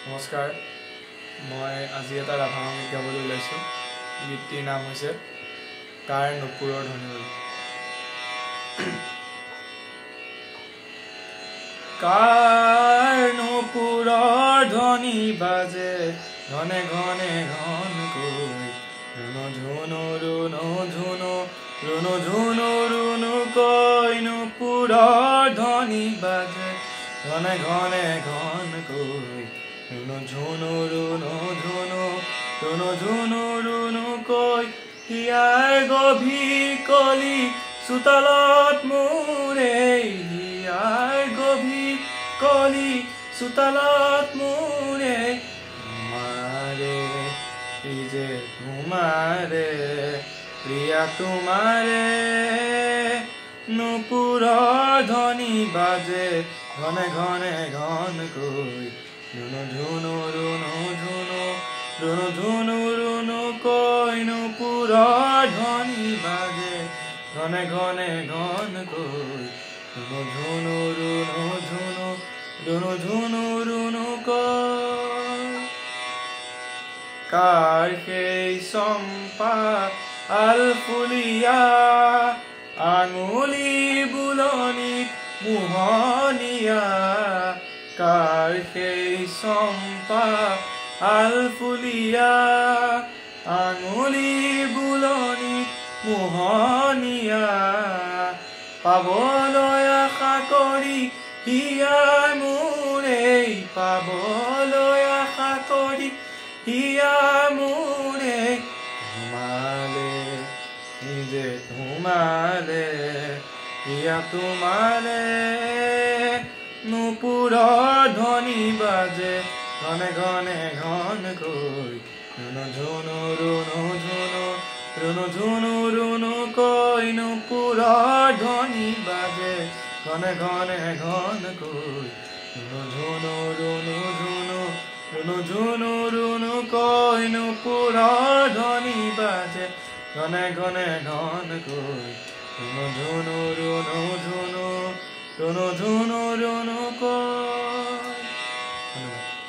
নমস্কাৰ মই আজি এটা ৰাভা সংগীত গাবলৈ ওলাইছোঁ। গীতটিৰ নাম হৈছে কাৰ নুপুৰৰ ধ্বনি বাজে। কাৰ নুপুৰৰ ধ্বনি বাজে ঘনে ঘনে ঘনকৈ, ৰুণু ঝুনু ৰুণু ঝুনু ৰুণু ঝুনু ৰুণুকৈ নুপুৰৰ ধ্বনি বাজে ঘনে ঘনে ঘনকৈ, ৰুণু ঝুনু ৰুণু ঝুনু ৰুণু ঝুনু ৰুণুকৈ, হিয়াৰ গভীৰ কলি চোতালত মোৰে, হিয়াৰ গভীৰ কলি চোতালত মোৰে, তোমাৰে যে তোমাৰে প্ৰিয়া তোমাৰে নুপুৰৰ ধ্বনি বাজে ঘনে ঘনে ঘনকৈ, ৰুণু ঝুনু ৰুণু ঝুনু ৰুণু ঝুনু ৰুণুকৈ, নুপুৰৰ ধ্বনি বাজে ঘনে ঘনে ঘনকৈ, ৰুণু ঝুনু ৰুণু ঝুনু ৰুণু ঝুনু ৰুণুকৈ। কাৰ সেই চম্পা আলফুলীয়া আঙুলিৰ বুলনিত মোহনীয়া, কাৰ সেই চম্পা আলফুলীয়া আঙুলিৰ বুলনিত মোহনীয়া, পাবলৈ আশা কৰি হিয়াৰ মোৰে, পাবলৈ আশা কৰি হিয়াৰ মোৰে, তোমালে নিজে তোমালে প্ৰিয়া তোমালে নুপুৰৰ ধ্বনি বাজে ঘনে ঘনে ঘনকৈ, ৰুণু ঝুনু ৰুণু ঝুনু ৰুণু ঝুনু ৰুণুকৈ, নুপুৰৰ ধ্বনি বাজে ঘনে ঘনে ঘনকৈ, ৰুণু ঝুনু ৰুণু ঝুনু ৰুণু ঝুনু ৰুণুকৈ, নুপুৰৰ ধ্বনি বাজে ঘনে ঘনে ঘনকৈ, ৰুণু ঝুনু ৰুণু ঝুনু ৰুণু ঝুনু ৰুণু